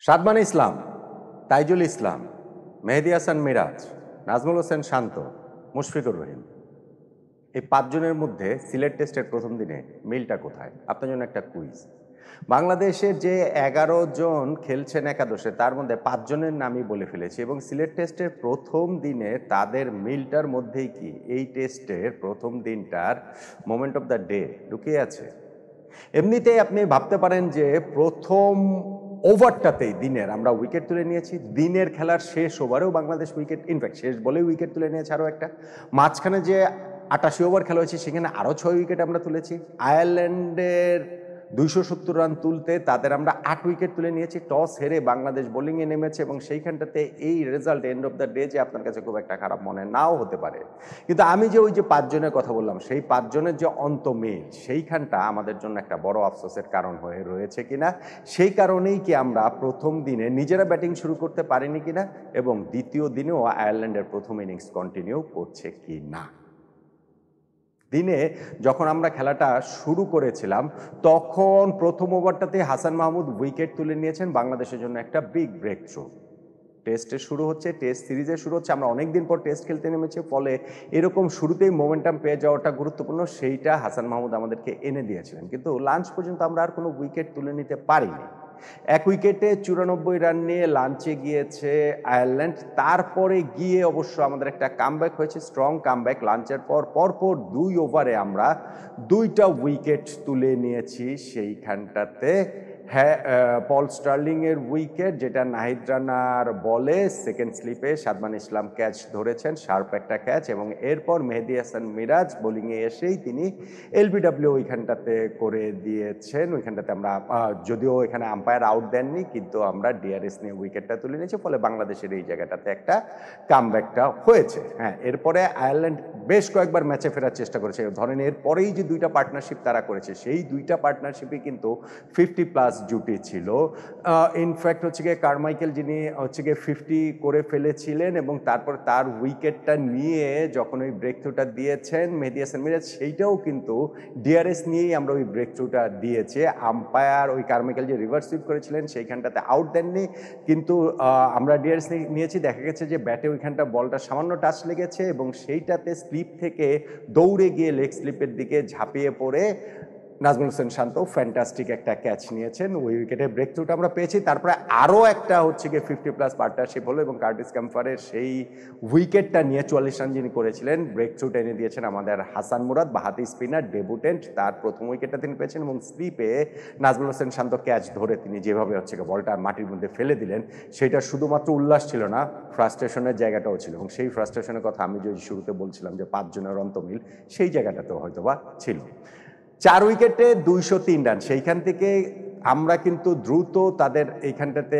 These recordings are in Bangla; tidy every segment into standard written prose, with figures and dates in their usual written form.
সাদমান ইসলাম, তাইজুল ইসলাম, মেহেদী হাসান মিরাজ, নাজমুল হোসেন শান্ত, মুশফিকুর রহিম, এই পাঁচজনের মধ্যে সিলেট টেস্টের প্রথম দিনে মিলটা কোথায়? আপনার জন্য একটা কুইজ। বাংলাদেশের যে ১১ জন খেলছেন একাদশে তার মধ্যে ৫ জনের নামই বলে ফেলেছি এবং সিলেট টেস্টের প্রথম দিনে তাদের মিলটার মধ্যেই কি এই টেস্টের প্রথম দিনটার মোমেন্ট অফ দ্য ডে লুকিয়ে আছে? এমনিতেই আপনি ভাবতে পারেন যে প্রথম ওভারটাতেই দিনের আমরা উইকেট তুলে নিয়েছি, দিনের খেলার শেষ ওভারেও বাংলাদেশ উইকেট, ইনফ্যাক্ট শেষ বলেই উইকেট তুলে নিয়েছে আরও একটা, মাঝখানে যে ৮৮ ওভার খেলা হয়েছে সেখানে আরও ৬ উইকেট আমরা তুলেছি। আয়ারল্যান্ডের ২৭০ রান তুলতে তাদের আমরা ৮ উইকেট তুলে নিয়েছি। টস হেরে বাংলাদেশ বোলিংয়ে নেমেছে এবং সেইখানটাতে এই result end of the day যে আপনার কাছে খুব একটা খারাপ মনে নাও হতে পারে, কিন্তু আমি যে ওই যে ৫ জনের কথা বললাম সেই ৫ জনের যে অন্তমিল সেইখানটা আমাদের জন্য একটা বড় আফসোসের কারণ হয়ে রয়েছে কিনা, সেই কারণেই কি আমরা প্রথম দিনে নিজেরা ব্যাটিং শুরু করতে পারিনি কিনা এবং দ্বিতীয় দিনেও আয়ারল্যান্ডের প্রথম ইনিংস কন্টিনিউ করছে কি না। দিনে যখন আমরা খেলাটা শুরু করেছিলাম তখন প্রথম ওভারটাতে হাসান মাহমুদ উইকেট তুলে নিয়েছেন, বাংলাদেশের জন্য একটা বিগ ব্রেক থ্রু। টেস্টের শুরু হচ্ছে, টেস্ট সিরিজের শুরু হচ্ছে, আমরা অনেকদিন পর টেস্ট খেলতে নেমেছি, ফলে এরকম শুরুতেই মোমেন্টাম পেয়ে যাওয়াটা গুরুত্বপূর্ণ, সেইটা হাসান মাহমুদ আমাদেরকে এনে দিয়েছিলেন। কিন্তু লাঞ্চ পর্যন্ত আমরা আর কোনো উইকেট তুলে নিতে পারিনি। ১ উইকেটে ৯৪ রান নিয়ে লাঞ্চে গিয়েছে আয়ারল্যান্ড, তারপরে গিয়ে অবশ্য আমাদের একটা কামব্যাক হয়েছে, স্ট্রং কামব্যাক। লাঞ্চের পর পরপর ২ ওভারে আমরা ২টা উইকেট তুলে নিয়েছি সেইখানটাতে। হ্যাঁ, পল স্টার্লিংয়ের উইকেট, যেটা নাহিদ রানার বলে সেকেন্ড স্লিপে সাদমান ইসলাম ক্যাচ ধরেছেন, শার্প একটা ক্যাচ, এবং এরপর মেহেদী হাসান মিরাজ বোলিংয়ে এসেই তিনি এলবিডব্লিউ ওইখানটাতে করে দিয়েছেন। ওইখানটাতে আমরা যদিও এখানে আম্পায়ার আউট দেননি, কিন্তু আমরা ডিআরএস নিয়ে উইকেটটা তুলে নিয়েছি, ফলে বাংলাদেশের এই জায়গাটাতে একটা কামব্যাকটা হয়েছে। হ্যাঁ, এরপরে আয়ারল্যান্ড বেশ কয়েকবার ম্যাচে ফেরার চেষ্টা করেছে। ধরেন এরপরেই যে ২টা পার্টনারশিপ তারা করেছে সেই ২টা পার্টনারশিপই কিন্তু 50+ জুটি ছিল। ইনফ্যাক্ট হচ্ছে গিয়ে কারমাইকেল, যিনি হচ্ছে গিয়ে 50 করে ফেলেছিলেন এবং তারপর তার উইকেটটা নিয়ে যখন ওই ব্রেক থ্রুটা দিয়েছেন মেহেদী হাসান মিরাজ, সেইটাও কিন্তু ডিআরএস নিয়েই আমরা ওই ব্রেক থ্রুটা দিয়েছে। আম্পায়ার ওই কারমাইকেল যে রিভার্স সুইপ করেছিলেন সেইখানটাতে আউট দেননি, কিন্তু আমরা ডিআরএস নিয়েছি, দেখা গেছে যে ব্যাটে ওইখানটা বলটা সামান্য টাচ লেগেছে এবং সেইটাতে স্লিপ থেকে দৌড়ে গিয়ে লেগ স্লিপের দিকে ঝাঁপিয়ে পড়ে নাজমুল হোসেন শান্ত ফ্যান্টাস্টিক একটা ক্যাচ নিয়েছেন। ওই উইকেটে ব্রেক থ্রুটা আমরা পেয়েছি। তারপরে আরও একটা হচ্ছে গিয়ে 50+ পার্টনারশিপ হলো এবং কার্টিস ক্যাম্পারের সেই উইকেটটা নিয়ে ৪৪ রান যিনি করেছিলেন, ব্রেক থ্রুটা এনে দিয়েছেন আমাদের হাসান মুরাদ, বাহাতি স্পিনার, ডেবুটেন্ট। তার প্রথম উইকেটটা তিনি পেয়েছেন এবং স্লিপে নাজমুল হোসেন শান্ত ক্যাচ ধরে তিনি যেভাবে হচ্ছে গিয়ে বলটা মাটির মধ্যে ফেলে দিলেন, সেটা শুধুমাত্র উল্লাস ছিল না, ফ্রাস্ট্রেশনের জায়গাটাও ছিল। এবং সেই ফ্রাস্ট্রেশনের কথা আমি যে শুরুতে বলছিলাম যে ৫ জনের অন্তমিল, সেই জায়গাটাতেও হয়তোবা ছিল। ৪ উইকেটে ২০৩ রান, সেইখান থেকে আমরা কিন্তু দ্রুত তাদের এইখানটাতে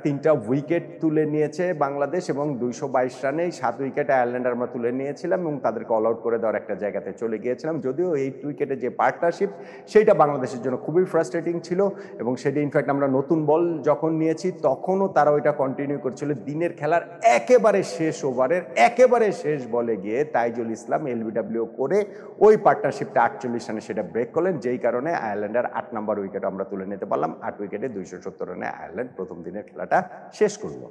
৩টা উইকেট তুলে নিয়েছে বাংলাদেশ এবং ২২২ রানেই ৭ উইকেটে আয়ারল্যান্ড আমরা তুলে নিয়েছিলাম এবং তাদেরকে অল আউট করে দেওয়ার একটা জায়গাতে চলে গিয়েছিলাম। যদিও ৮ উইকেটে যে পার্টনারশিপ সেইটা বাংলাদেশের জন্য খুবই ফ্রাস্ট্রেটিং ছিল এবং সেটা ইনফ্যাক্ট আমরা নতুন বল যখন নিয়েছি তখনও তারা ওইটা কন্টিনিউ করছিল। দিনের খেলার একেবারে শেষ ওভারের একেবারে শেষ বলে গিয়ে তাইজুল ইসলাম এলবিডব্লিউ করে ওই পার্টনারশিপটা ৪৮ রানে সেটা ব্রেক করলেন, যেই কারণে আয়ারল্যান্ডের ৮ নম্বর উইকেট আমরা তুলে নিতে পারলাম। ৮ উইকেটে ২৭০ রানে আয়ারল্যান্ড প্রথম দিনের খেলাটা শেষ করলো।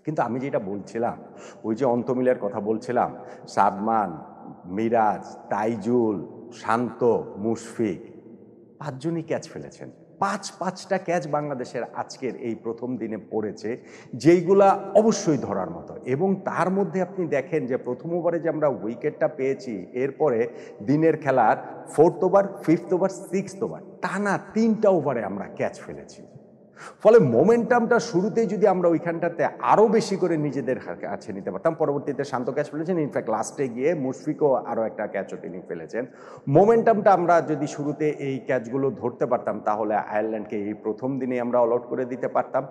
কিন্তু আমি যেটা বলছিলাম, ওই যে অন্তমিলের কথা বলছিলাম, সাদমান, মিরাজ, তাইজুল, শান্ত, মুশফিক ৫ জনই ক্যাচ ফেলেছেন। ৫টা ক্যাচ বাংলাদেশের আজকের এই প্রথম দিনে পড়েছে, যেইগুলা অবশ্যই ধরার মতো। এবং তার মধ্যে আপনি দেখেন যে প্রথম ওভারে যে আমরা উইকেটটা পেয়েছি, এরপরে দিনের খেলার 4th over, 5th over, 6th over টানা 3টা ওভারে আমরা ক্যাচ ফেলেছি। ফলে মোমেন্টামটা শুরুতেই যদি আমরা ওইখানটাতে আরও বেশি করে নিজেদের কাছে নিতে পারতাম, পরবর্তীতে শান্ত ক্যাচ ফেলেছেন, ইনফ্যাক্ট লাস্টে গিয়ে মুশফিকও আরও একটা ক্যাচও তিনি ফেলেছেন। মোমেন্টামটা আমরা যদি শুরুতে এই ক্যাচগুলো ধরতে পারতাম তাহলে আয়ারল্যান্ডকে এই প্রথম দিনে আমরা অল আউট করে দিতে পারতাম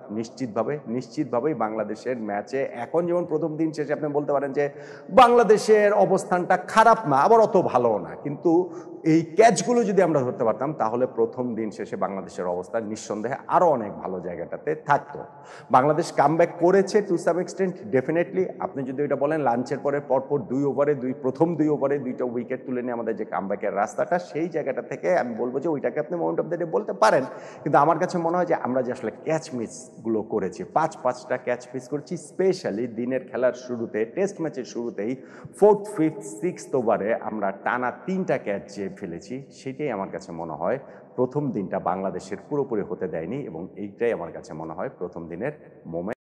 নিশ্চিতভাবেই। বাংলাদেশের ম্যাচে এখন যেমন প্রথম দিন শেষে আপনি বলতে পারেন যে বাংলাদেশের অবস্থানটা খারাপ না, আবার অত ভালোও না, কিন্তু এই ক্যাচগুলো যদি আমরা ধরতে পারতাম তাহলে প্রথম দিন শেষে বাংলাদেশের অবস্থা নিঃসন্দেহে আরও অনেক ভালো জায়গাটাতে থাকতো। বাংলাদেশ কামব্যাক করেছে টু সাম এক্সটেন্ট ডেফিনেটলি। আপনি যদি ওইটা বলেন লাঞ্চের পরে পরপর ২ ওভারে প্রথম ২ ওভারে ২ টা উইকেট তুলে নিয়ে আমাদের যে কামব্যাকের রাস্তাটা, সেই জায়গাটা থেকে আমি বলব যে ওইটাকে আপনি মোমেন্ট অফ দ্য ডে বলতে পারেন। কিন্তু আমার কাছে মনে হয় যে আমরা যে আসলে ক্যাচ মিসগুলো করেছি, ৫টা ক্যাচ মিস করেছি, স্পেশালি দিনের খেলার শুরুতে, টেস্ট ম্যাচের শুরুতেই 4th, 5th, 6th ওভারে আমরা টানা ৩টা ক্যাচ যে ফেলেছি, সেটাই আমার কাছে মনে হয় প্রথম দিনটা বাংলাদেশের পুরোপুরি হতে দেয়নি এবং এইটাই আমার কাছে মনে হয় প্রথম দিনের মোমেন্ট।